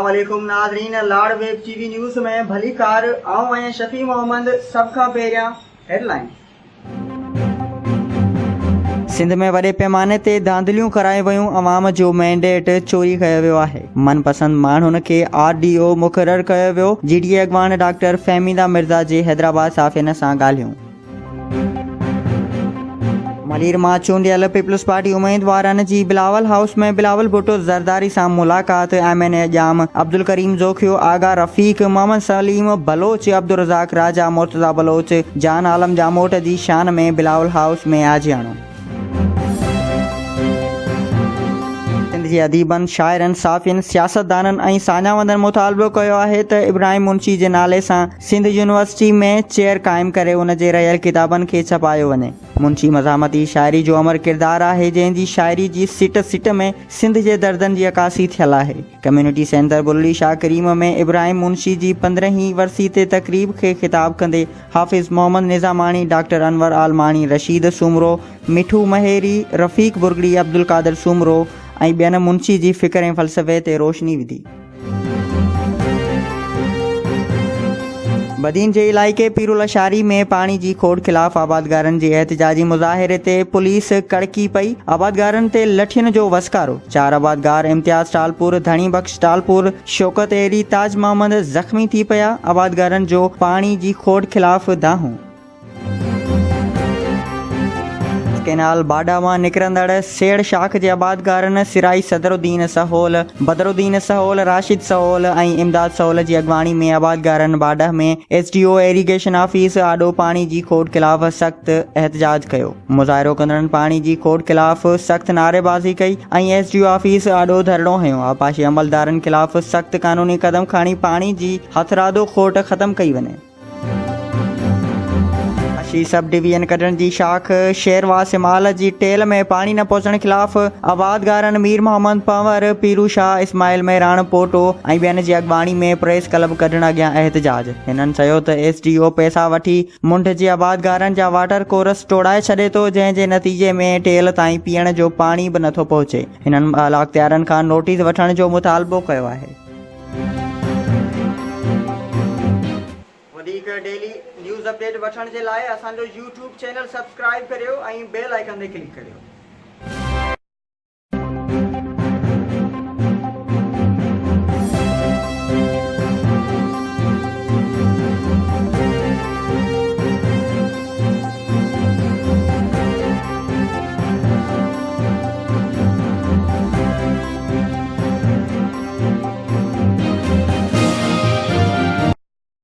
अस्सलाम वालेकुम नाज़रीन, लाड़ वेब टीवी न्यूज़ में भली कार आऊं आहियां शफ़ी मोहम्मद। सब खां पहिरियां हेडलाइन। सिंध में वॾे पैमाने ते धांधलियूं कराए वयूं, अवाम जो मैंडेट चोरी कयो वियो आहे। मनपसंद माण्हुनि खे RDO मुक़ररु कयो वियो। GDA अॻवान डॉक्टर फ़हमीदा मिर्ज़ा जे हैदराबाद साफ़िन सां ॻाल्हियूं। मलीर मां चूंडियल पीपल्स पार्टी उम्मीदवारनि जी बिलावल हाउस में बिलावल भुट्टो ज़रदारी सां मुलाक़ात। MNA ॼाम अब्दुल करीम ज़ोखियो, आगा रफ़ीक, मोहम्मद सलीम बलोच, अब्दुल रज़ाक राजा, मुर्तज़ा बलोच, जान आलम जामोट जी शान में बिलावल हाउस में आजियाणो। सिंध जे अदीबनि, शाइरनि, साफ़ियनि, सियासतदाननि ऐं साञावंदनि मुतालबो कयो आहे त इब्राहिम मुंशी जे नाले सां सिंध यूनिवर्सिटी में चेयर क़ाइमु करे उन जे रहियल किताबनि खे छपायो वञे। मुंशी मज़ामती शाइरी जो अमर किरदारु आहे, जंहिंजी शाइरी जी सिट सिट में सिंध जे दर्दनि जी अकासी थियल आहे। कम्यूनिटी सेंटर बुल्ली शाह करीम में इब्राहिम मुंशी जी 15वीं वरसी ते तक़रीब खे ख़िताब कंदे हाफ़िज़ मोहम्मद निज़ामाणी, डॉक्टर अनवर आलमाणी, रशीद सूमरो, मिठू महेरी, रफ़ीक बुरगड़ी, अब्दुल कादिर सूमरो ऐं ॿियनि मुंशी जी फ़िक्र ऐं फ़लसफ़े ते रोशनी विधी। बदीन जे इलाइक़े पीरुल अशारी में पाणी जी खोड़ ख़िलाफ़ आबादगारनि जे एहतिजाजी मुज़ाहिरे ते पुलिस कड़की पई। आबादगारनि ते लठियुनि जो वसकारो। 4 आबादगार इम्तियाज़ टालपुर, धणी बख्श टालपुर, शौकत एरी, ताज मोहम्मद ज़ख़्मी थी पिया। आबादगारनि जो पाणी जी खोड़ ख़िलाफ़ दाहूं। केनाल बाडा मां निकिरंदड़ सेड़ शाख जे आबादगारनि सिराई सदरुद्दीन सहोल, बदरुद्दीन सहोल, राशिद सहोल ऐं इमदाद सहोल जी अॻवानी में आबादगारनि बाडा में SDO इरीगेशन ऑफिस आॾो पाणी जी खोड़ ख़िलाफ़ सख़्तु एहतिजाज कयो। मुज़ाहिरो कंदड़नि पाणी जी खोड़ ख़िलाफ़ सख़्तु नारेबाज़ी कई ऐं SDO ऑफिस आॾो धरणो हयो। आपाशी अमलदारनि ख़िलाफ़ सख़्तु क़ानूनी क़दम खणी पाणी जी हथरादो खोट ख़तमु कई वञे। सब डिवीजन कढण जी शाख शेरवा सिमाल जी टेल में पाणी न पहुचण ख़िलाफ़ आबादगारनि मीर मोहम्मद पंवर, पीरू शाह, इस्माइल मेहरान पोटो ऐं ॿियनि जी अॻवानी में प्रेस क्लब कढण अॻियां एहतिजाज। हिननि चयो त SDO पैसा वठी मुंड जे आबादगारनि जा वाटर कोरस टोड़ाए छॾे थो, जंहिं जे नतीजे में टेल ताईं पीअण जो पाणी बि नथो पहुचे। हिननि आला अख़्तियारनि खां नोटिस वठण जो मुतालबो कयो आहे। डेली न्यूज़ अपडेट वठण जे लाइ असांजो YouTube चैनल सब्सक्राइब करियो ऐं बेल आइकन ते क्लिक करियो।